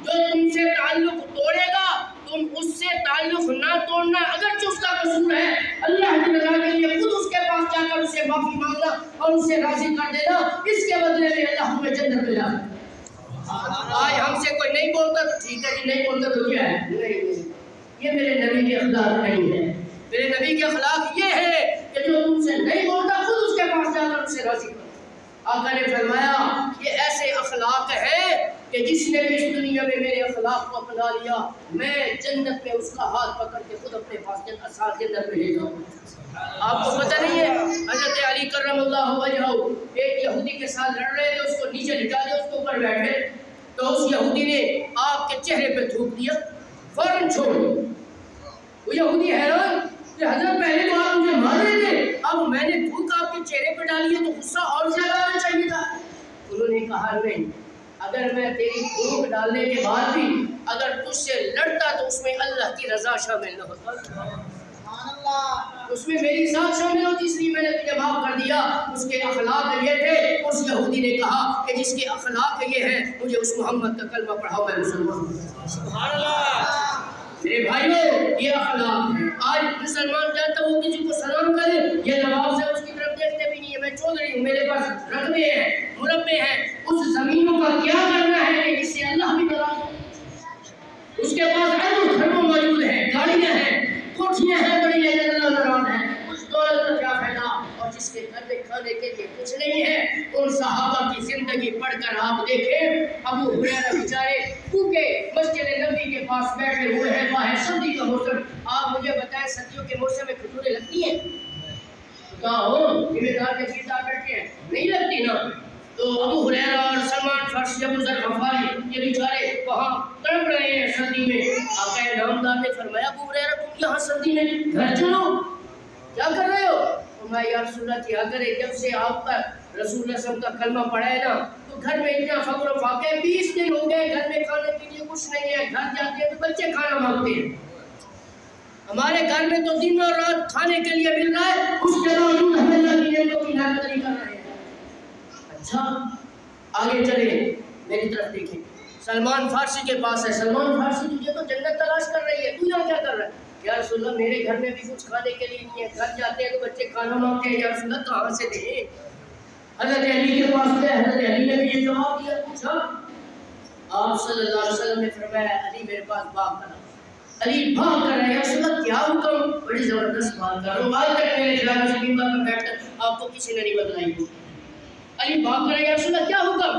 S2: جو تم سے تعلق توڑے گا تم اس سے تعلق نہ توڑنا، اگرچہ اس کا قصور ہے، اللہ کی رضا کے لیے خود اس کے پاس جا کر اسے معافی مانگنا اور اسے راضی کر دینا، اس کے بدلے میں اللہ تمہیں جنت میں ڈالے گا۔ آج ہم سے کوئی نہیں بولتا تو ٹھیک ہے جی، نہیں بولتا تو کیا ہے؟ نہیں، یہ میرے نبی کے اخلاق نہیں ہے۔ میرے نبی کے اخلاق یہ ہے کہ جو تم سے نہیں بولتا خود اس کے پاس جا کر اسے راضی کر۔ آقا نے فرمایا یہ ایسے اخلاق ہے کہ جس نے بھی اس دنیا میں میرے اخلاق کو اپنا لیا، میں جنت میں اس کا ہاتھ پکڑ کے خود اپنے پاس جنت میں لے جاؤں۔ آپ کو پتہ نہیں ہے حضرت علی کرم اللہ وجہہ ایک یہودی کے ساتھ لڑ رہے تھے، اس کو نیچے لٹا دیا، اس کے اوپر بیٹھے تو اس یہودی نے آپ کے چہرے پہ تھوک دیا، فوراً چھوڑ دیا۔ وہ یہودی حیران کہ حضرت پہلے تو آپ مجھے مار رہے تھے، اب میں نے تھوک آپ کے چہرے پہ ڈالی ہے تو غصہ اور زیادہ آنا چاہیے تھا۔ انہوں نے کہا نہیں، اگر میں تیری تھوک ڈالنے کے بعد بھی اگر تجھ سے لڑتا تو اس میں اللہ کی رضا شامل نہ ہوتا، اس میں میری ذات شامل ہوتی، اس لیے میں نے تجھے معاف کر دیا۔ اس کے اخلاق یہ تھے، اس یہودی نے کہا کہ جس کے اخلاق یہ ہے مجھے اس محمد کا کلمہ پڑھاؤ، میں مسلمان ہوں۔ سبحان اللہ۔ میرے بھائیو یہ اخلاق ہے۔ آج مسلمان جاتا وہ کسی کو سلام کرے یہ نواب سے اس کی طرف دیکھتے بھی نہیں ہے، میں چودھری ہوں، میرے پاس رقبے ہیں، مربے ہیں، اس زمینوں کا کیا کرنا ہے کہ جس سے اللہ بھی ناراض ہو؟ اس کے پاس گھروں موجود ہیں، گاڑیاں ہیں، کوٹھیاں ہیں، بڑی اللہ ناراض ہے، اس دولت کا کیا فائدہ؟ اور جس کے گھر میں کھانے کے لیے کچھ نہیں ہے۔ ان صحابہ کی زندگی پڑھ کر آپ دیکھیں، ابو ہریرہ بیچارے کیونکہ مسجد نبی کے پاس بیٹھے ہوئے ہیں، باہر سردی کا موسم۔ آپ مجھے بتائیں سردیوں کے موسم میں کھجوریں لگتی ہیں؟ کیا ہو ذمہ دار کے چیزیں بیٹھے ہیں، نہیں لگتی نا۔ تو ابو ہریرہ اور سلمان فرسی، ابو ذر غفاری، یہ بیچارے وہاں تڑپ رہے ہیں سردی میں۔ آقا نامدار نے فرمایا ابو ہریرہ تم یہاں سردی میں گھر چلو، کیا کر رہے ہو؟ فرمایا یا رسول اللہ کیا کرے، جب سے آپ کا رسول اللہ صلی اللہ علیہ وسلم کا کلمہ پڑھا ہے نا تو گھر میں اتنا فقر و فاقہ ہے، 20 دن ہو گئے گھر میں کھانے کے لیے کچھ نہیں ہے۔ گھر جاتے ہیں تو بچے کھانا مانگتے ہیں، ہمارے گھر میں تو دن اور رات کھانے کے لیے مل رہا ہے، اس کے باوجود ہم اللہ کی نعمتوں کی ناشکری کر رہے ہیں۔ اچھا آگے چلے میری طرف دیکھیں، سلمان فارسی کے پاس ہے۔ سلمان فارسی تجھے تو جنت تلاش کر رہی ہے، تو یہاں کیا کر رہا ہے؟ یا رسول اللہ میرے گھر میں بھی کچھ کھانے کے لیے نہیں ہے، گھر جاتے ہیں تو بچے کھانا مانگتے ہیں، یا رسول اللہ کہاں سے دیں؟ حضرت علی کے پاس گئے، حضرت علی نے بھی یہ جواب دیا، پوچھا آپ صلی اللہ علیہ وسلم نے فرمایا علی میرے پاس بھاگ کر آؤ۔ علی بھاگ کر رہے ہیں، یا رسول اللہ کیا حکم؟ بڑی زبردست بات کر رہا ہوں، آج تک میرے خلاف اس ممبر پر بیٹھ کر آپ کو کسی نے نہیں بتلائی ہوگی۔ علی بھاگ کر رہے ہیں، یا رسول اللہ کیا حکم؟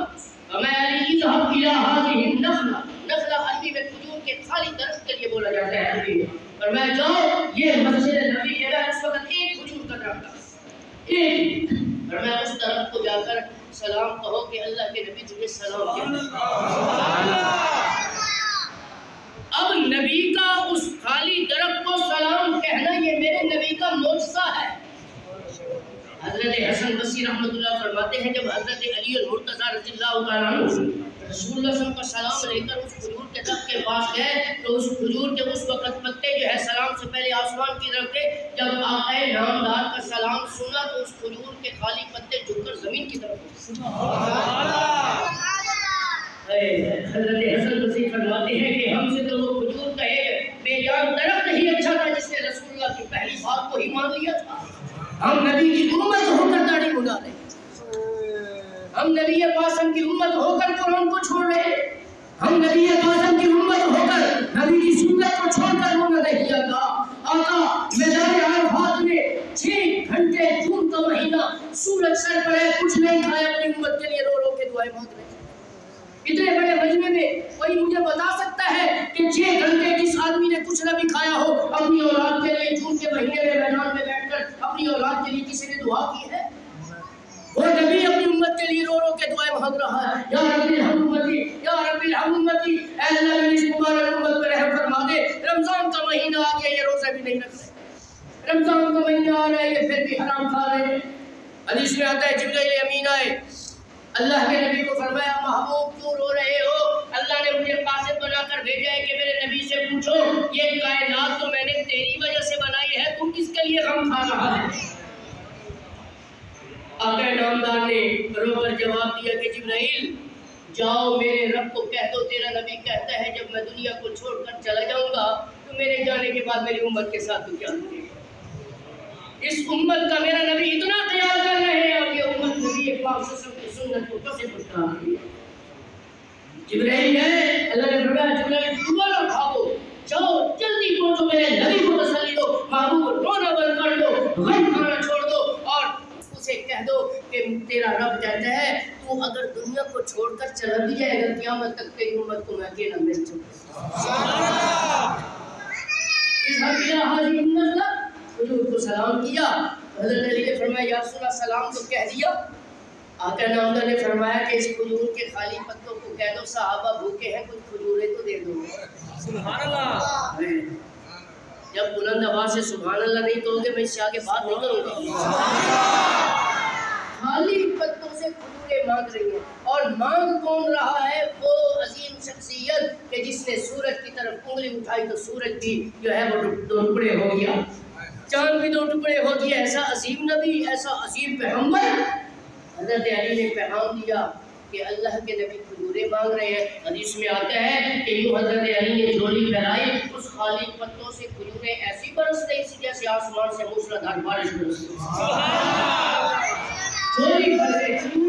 S2: میں علی اذهب الى هذه النخلة، نخلہ عربی میں کھجور کے خالی درخت کے لیے بولا جاتا ہے عربی میں، اور میں جاؤ یہ مسجد نبی ہے، اس وقت ایک کھجور کا درخت ہے، ایک، اور میں اس درخت کو جا کر سلام کہو کہ اللہ کے نبی تمہیں سلام کیا۔ اب نبی کا اس خالی درخت کو سلام کہنا یہ میرے نبی کا معجزہ ہے۔ حضرت حسن بصری رحمۃ اللہ فرماتے ہیں جب حضرت علی المرتضیٰ رضی اللہ تعالیٰ عنہ رسول اللہ صلی اللہ علیہ وسلم کا سلام لے کر اس کھجور کے درخت کے پاس گئے تو اس کھجور کے اس وقت پتے جو ہے سلام سے پہلے آسمان کی طرف تھے، جب آقا نامدار کا سلام سنا تو اس کھجور کے خالی پتے جھک کر زمین کی طرف۔ حضرت حسن بصری فرماتے ہیں کہ ہم سے تو وہ کھجور کا ایک بے جان درخت ہی اچھا تھا جس نے رسول اللہ کی پہلی بات کو ہی مان لیا تھا۔ ہم نبی کی امت ہو کر داڑھی مڈا رہے ہیں، ہم نبی قاسم کی امت ہو کر قرآن کو چھوڑ رہے ہیں، ہم نبی قاسم کی امت ہو کر نبی کی سنت کو چھوڑ کر رونا نہیں جاتا۔ آقا میدان عرفات میں 6 گھنٹے جون کا مہینہ سورج سر پر ہے، کچھ نہیں کھایا، اپنی امت کے لیے رو رو کے دعائیں مانگ رہے ہیں۔ اتنے بڑے مجمع میں کوئی مجھے بتا سکتا ہے کہ 6 گھنٹے جس آدمی نے کچھ نہ بھی کھایا ہو اپنی اولاد کے لیے جون کے مہینے میں میدان میں بیٹھ کر اپنی اولاد کے لیے کسی نے دعا کی ہے؟ وہ نبی اپنی امت کے لیے رو رو کے دعائیں مانگ رہا ہے، یا رب ارحم امتی، یا رب ارحم امتی، اے اللہ میری اس مبارک امت پر رحم فرما دے۔ رمضان کا مہینہ آ گیا، یہ روزہ بھی نہیں رکھ رہے، رمضان کا مہینہ آ رہا ہے یہ پھر بھی حرام کھا رہے ہیں۔ حدیث میں آتا ہے جبرائیل امین آئے، اللہ کے نبی کو فرمایا محبوب کیوں رو رہے ہو؟ اللہ نے مجھے قاصد بنا کر بھیجا ہے کہ میرے نبی سے پوچھو یہ کائنات تو میں نے تیری وجہ سے بنائی ہے، تم کس کے لیے غم کھا رہا ہے؟ آقا نامدار نے رو کر جواب دیا کہ جبرائیل جاؤ میرے رب کو کہہ دو تیرا نبی کہتا ہے جب میں دنیا کو چھوڑ کر چلا جاؤں گا تو میرے جانے کے بعد میری امت کے ساتھ تو کیا ہوگی؟ اس امت کا میرا نبی اتنا خیال کر رہے ہیں اور یہ امت نبی پاک صلی اللہ علیہ وسلم کی سنت کو کیسے پٹھا رہی ہے؟ جبرائیل ہے، اللہ نے فرمایا جبرائیل دوبارہ بھاگو، جاؤ جلدی پہنچو میرے نبی کو تسلی دو، محبوب رونا بند کر دو، غم کھانا چھوڑ دو اور اسے کہہ دو کہ تیرا رب کہتا ہے تو اگر دنیا کو چھوڑ کر چلا بھی جائے گا قیامت تک تیری امت کو میں اکیلا مل جاؤں۔ اس حقیقہ حاضر النزلہ حضور کو سلام کیا، حضرت علی نے فرمایا یا رسول اللہ سلام تو کہہ دیا۔ آقا نامدار نے فرمایا کہ اس کھجور کے خالی پتوں کو کہہ دو صحابہ بھوکے ہیں کچھ کھجوریں تو دے دو۔ سبحان اللہ، جب بلند آواز سے سبحان اللہ نہیں کہو گے میں اس سے آگے بات نہیں کروں گا۔ خالی پتوں سے کھجوریں مانگ رہی ہیں اور مانگ کون رہا ہے؟ وہ عظیم شخصیت کہ جس نے سورج کی طرف انگلی اٹھائی تو سورج بھی جو ہے وہ 2 ٹکڑے ہو گیا، چاند بھی 2 ٹکڑے ہو گیا۔ ایسا عظیم نبی، ایسا عظیم پیغمبر، حضرت علی نے پیغام دیا کہ اللہ کے نبی کھجوریں مانگ رہے ہیں۔ حدیث میں آتا ہے کہ یوں حضرت علی نے جھولی پھیلائی، اس خالی پتوں سے کھجوریں ایسی برس رہی تھی جیسے آسمان سے موسلادھار بارش برس رہی تھی۔ جھولی بھر رہی تھی۔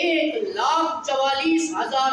S2: 1,44,000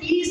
S2: 30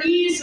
S2: 30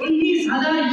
S2: 19,000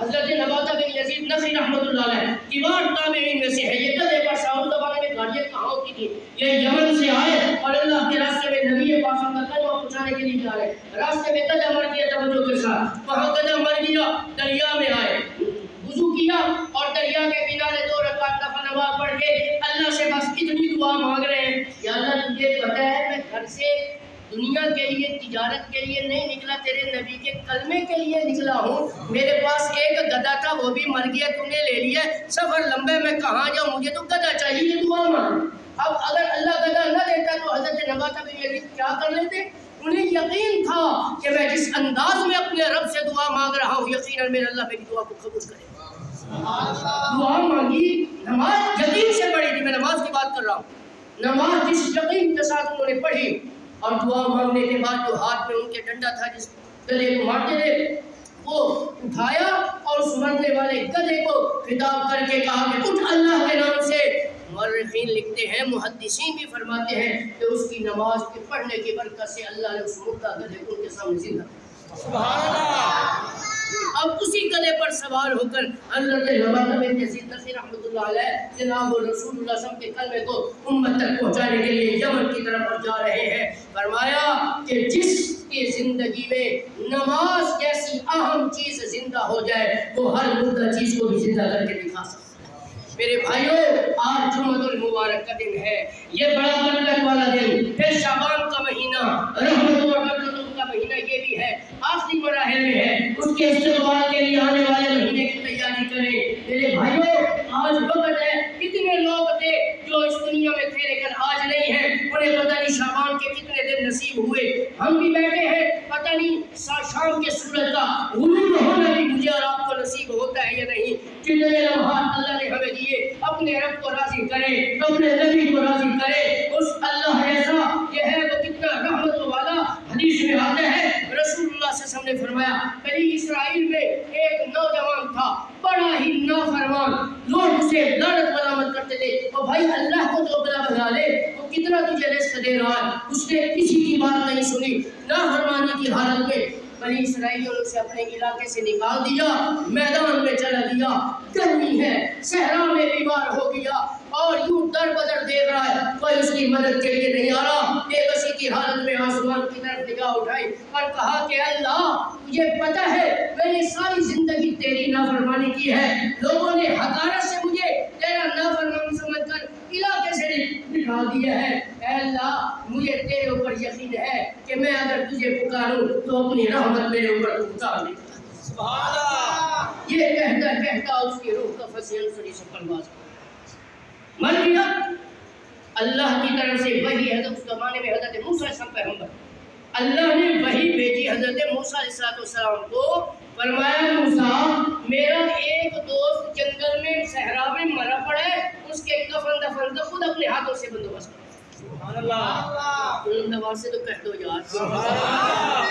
S2: حضرت نباتہ بن یزید نخعی رحمۃ اللہ علیہ کبار تابعین میں سے ہے. یہ گدھے پر سوار زمانے میں گاڑیاں کہاں ہوتی تھی. یہ یمن سے آئے اور اللہ کے راستے میں نبی پاک کا کلمہ پہنچانے کے لیے جا رہے. راستے میں گدھا مر گیا توجہ کے ساتھ. وہاں گدھا مر گیا, دریا میں آئے, وضو کیا اور دریا کے کنارے 2 رکعت نفل نماز پڑھ کے اللہ سے بس اتنی دعا مانگ رہے ہیں, یا اللہ تجھے پتہ ہے میں گھر سے دنیا کے لیے تجارت کے لیے نہیں نکلا, تیرے نبی کے کلمے کے لیے نکلا ہوں. میرے پاس ایک گدھا تھا وہ بھی مر گیا, تم نے لے لیا, سفر لمبے, میں کہاں جاؤں, مجھے تو گدھا چاہیے, یہ دعا مانگ. اب اگر اللہ گدھا نہ دیتا تو حضرت نباتہ بن یزید کیا کر لیتے؟ انہیں یقین تھا کہ میں جس انداز میں اپنے رب سے دعا مانگ رہا ہوں یقیناً میرا اللہ میری دعا کو قبول کرے گا. دعا مانگی, نماز یقین سے پڑھی تھی, میں نماز کی بات کر رہا ہوں. نماز جس یقین کے ساتھ انہوں نے پڑھی اور دعا مانگنے کے بعد جو ہاتھ میں ان کے ڈنڈا تھا جس گدھے کو مارتے تھے وہ اٹھایا اور اس مرنے والے گدھے کو خطاب کر کے کہا کہ اٹھ اللہ کے نام سے. مورخین لکھتے ہیں, محدثین بھی فرماتے ہیں کہ اس کی نماز کے پڑھنے کی برکت سے اللہ نے اس مردہ گدھے کو ان کے سامنے زندہ کیا. سبحان اللہ. اب اسی گدھے پر سوار ہو کر حضرت نباتہ بن یزید نخعی رحمۃ اللہ علیہ جناب رسول اللہ صلی اللہ علیہ وسلم کے کلمے کو امت تک پہنچانے کے لیے یمن کی طرف جا رہے ہیں. فرمایا کہ جس کی زندگی میں نماز جیسی اہم چیز زندہ ہو جائے وہ ہر مردہ چیز کو بھی زندہ کر کے دکھا سکتا ہے. میرے بھائیوں, آج جمعۃ المبارک کا دن ہے, یہ بڑا برکت والا دن. پھر شعبان کا مہینہ, رحمت و برکتوں کا مہینہ یہ بھی ہے, آخری مراحل میں ہے. اس کے استقبال کے لیے آنے والے مہینے کی تیاری کریں. میرے بھائیوں, آج وقت ہے. کتنے لوگ تھے جو اس دنیا میں تھے لیکن آج نہیں ہیں, انہیں پتہ نہیں شعبان کے کتنے دن نصیب ہوئے. ہم بھی بیٹھے ہیں, پتہ نہیں شام کے سورج کا غروب ہونا بھی مجھے اور آپ کو نصیب ہوتا ہے یا نہیں. کتنے لمحات اللہ نے ہمیں دیے, اپنے رب کو راضی کرے, اپنے نبی کو راضی کرے. اس اللہ جیسا یہ ہے وہ کتنا رحمت والا. حدیث میں آتا ہے رسول اللہ صلی اللہ علیہ وسلم نے فرمایا بنی اسرائیل میں ایک نوجوان تھا, بڑا ہی نافرمان, لوگ اسے لعنت ملامت کرتے تھے, اور بھائی اللہ کو تو بلا بنا لے, وہ کتنا تجھے رزق دے رہا ہے. اس نے کسی کی بات نہیں سنی, نافرمانی کی حالت میں بنی اسرائیلیوں نے اسے اپنے علاقے سے نکال دیا, میدان میں چلا دیا. گرمی ہے, صحرا میں بیمار ہو گیا اور یوں در بدر دیکھ رہا ہے, کوئی اس کی مدد کے لیے نہیں آ رہا. بے بسی کی حالت میں آسمان کی طرف نگاہ اٹھائی اور کہا کہ اللہ مجھے پتہ ہے میں نے ساری زندگی تیری نافرمانی کی ہے, لوگوں نے حقارت سے مجھے تیرا نافرمان سمجھ کر علاقے سے نکال دیا ہے. اے اللہ مجھے تیرے اوپر یقین ہے کہ میں اگر تجھے پکاروں تو اپنی رحمت میرے اوپر اتار دے. سبحان اللہ. یہ کہتا کہتا اس کی روح کا فصیل سری سے پرواز مر گیا. اللہ کی طرف سے وحی, حضرت اس زمانے میں حضرت موسیٰ علیہ السلام پیغمبر, اللہ نے وحی بھیجی حضرت موسیٰ علیہ السلام کو. فرمایا موسیٰ میرا ایک دوست جنگل میں صحرا میں مرا پڑا ہے, اس کے کفن دفن کا خود اپنے ہاتھوں سے بندوبست کرو. سبحان اللہ. دوا سے تو کہہ دو یار سبحان اللہ.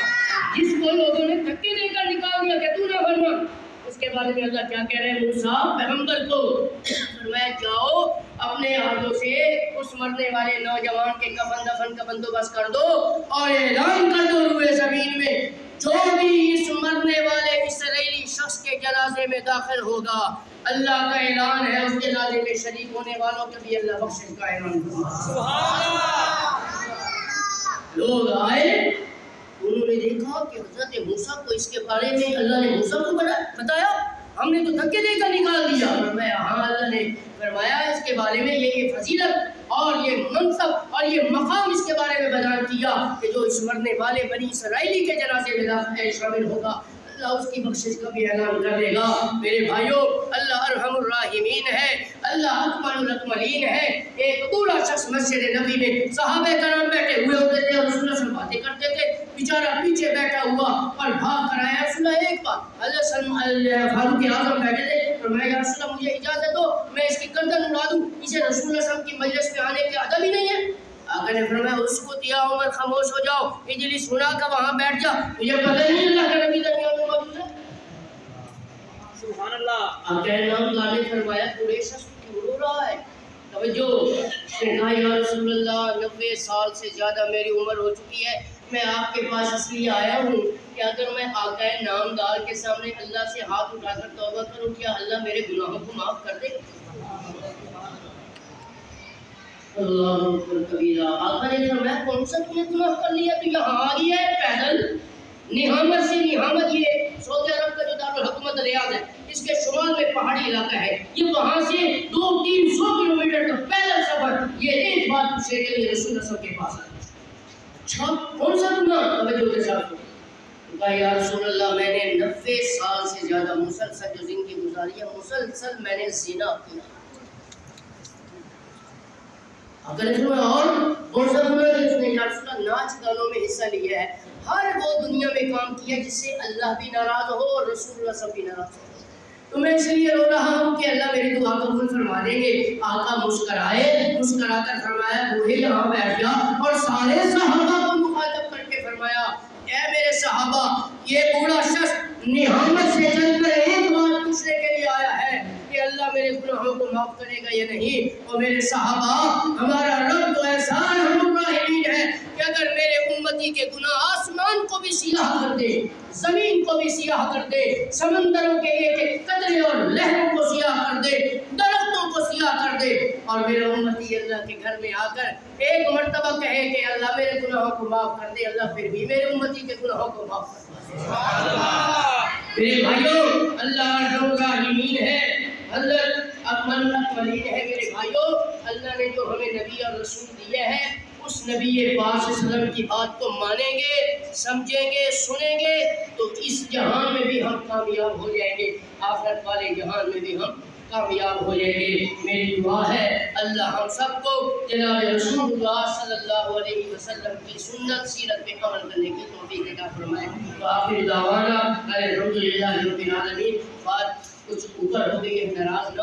S2: جس کو لوگوں نے دھکے دے کر نکال دیا کہ تو نہ فرمان, اس کے بارے میں اللہ کیا کہہ رہے ہیں موسیٰ پیغمبر کو. فرمایا جاؤ اپنے ہاتھوں سے اس مرنے والے نوجوان کے کفن دفن کا بندوبست کر دو اور اعلان کر دو روئے زمین میں جو بھی اس مرنے والے اسرائیلی شخص کے جنازے میں داخل ہوگا اللہ کا اعلان ہے اس جنازے میں شریک ہونے والوں کے بھی اللہ بخشش کا اعلان کرے. سبحان اللہ. لوگ آئے, انہوں نے دیکھا کہ حضرت موسیٰ کو اس کے بارے میں اللہ نے موسیٰ کو بتایا, ہم نے تو دھکے دے کر نکال دیا. فرمایا ہاں, اللہ نے فرمایا اس کے بارے میں یہ فضیلت اور یہ منصب اور یہ مقام اس کے بارے میں بیان کیا کہ جو اس مرنے والے بنی اسرائیلی کے جنازے میں شامل ہوگا اللہ اس کی بخشش کا بھی اعلان کر دے گا. میرے بھائیوں, اللہ ارحم الراحمین ہے, اللہ اکمل الاکملین ہے. ایک بوڑھا شخص مسجد نبی میں صحابہ کرام بیٹھے ہوئے ہوتے تھے اور رسول اللہ سے باتیں کرتے تھے, بیچارہ پیچھے بیٹھا ہوا اور بھاگ کر آیا. رسول اللہ ایک بار حضرت فاروق اعظم بیٹھے تھے, فرمایا یا رسول اللہ مجھے اجازت دو میں اس کی گردن اڑا دوں, اسے رسول اللہ صلی اللہ علیہ وسلم کی مجلس میں آنے کے ادب ہی نہیں ہے. آقا نے فرمایا اس کو دیا عمر خاموش ہو جاؤ, اجلس سنا کر وہاں بیٹھ جا, مجھے پتہ نہیں اللہ کے نبی درمیان میں موجود ہے. سبحان اللہ. آقا نام لانے فرمایا بوڑھے شخص کیوں رو رہا ہے, توجہ. کہا یا رسول اللہ 90 سال سے زیادہ میری عمر ہو چکی ہے, میں آپ کے پاس اس لیے آیا ہوں کہ اگر میں آقا نامدار کے سامنے اللہ سے ہاتھ اٹھا کر توبہ کروں کیا اللہ میرے گناہوں کو معاف کر دے؟ اللہ اکبر کبیرہ۔ آقا نے فرمایا کون سا تم نے گناہ کر لیا؟ تو یہاں آ گیا ہے پیدل، نہامت سے نہامت، یہ سعودی عرب کا جو دارالحکومت ریاض ہے، اس کے شمال میں پہاڑی علاقہ ہے، یہ وہاں سے 200-300 کلومیٹر کا پیدل سفر، یہ ایک بات پوچھے کے لیے رسول اللہ کے پاس آیا۔ اچھا کون سا گناہ؟ توجہ کے ساتھ کہا یا رسول اللہ میں نے 90 سال سے زیادہ مسلسل جو زندگی گزاری ہے، مسلسل میں نے زنا کیا۔ اگر اس میں اور کون سا گناہ ہے؟ اس نے یا رسول اللہ ناچ گانوں میں حصہ لیا ہے، ہر وہ دنیا میں کام کیا جس سے اللہ بھی ناراض ہو اور رسول اللہ سب بھی ناراض ہو۔ تو میں اس لیے رو رہا ہوں کہ اللہ میری دعا قبول فرما دیں گے۔ آقا مسکرائے، مسکرا کر فرمایا بوڑھے یہاں بیٹھ جا، اور سارے صحابہ کو مخاطب کر کے فرمایا اے میرے صحابہ، یہ بوڑھا شخص نہامت سے چل کر ایک بات پوچھنے کے لیے آیا ہے کہ اللہ میرے گناہوں کو معاف کرے گا یا نہیں؟ اور میرے صحابہ، ہمارا رب تو ایسا رحم الرحیم ہے کہ اگر میرے امتی کے گناہ آسمان کو بھی سیاہ کر دے، زمین کو بھی سیاہ کر دے، سمندروں کے ایک ایک قطرے اور لہروں کو سیاہ کر دے، درختوں کو سیاہ کر دے، اور میرے امتی اللہ کے گھر میں آ کر ایک مرتبہ کہے کہ اللہ میرے گناہوں کو معاف کر دے، اللہ پھر بھی میرے امتی کے گناہوں کو معاف کر دے۔ میرے بھائیوں، اللہ رحم الراحمین ہے، حضرت اکمل الاکملین ہے۔ میرے بھائیوں، اللہ نے جو ہمیں نبی اور رسول دیا ہے، اس نبی پاک صلی اللہ علیہ وسلم کی بات کو مانیں گے، سمجھیں گے، سنیں گے تو اس جہان میں بھی ہم کامیاب ہو جائیں گے، آخرت والے جہان میں بھی ہم کامیاب ہو جائیں گے۔ میری دعا ہے اللہ ہم سب کو جناب رسول اللہ صلی اللہ علیہ وسلم کی سنت سیرت پہ عمل کرنے کی توفیق عطا فرمائے۔ تو آخر دعوانا الحمدللہ رب العالمین۔ بات کچھ اوپر ہو گئی ہے، ناراض نہ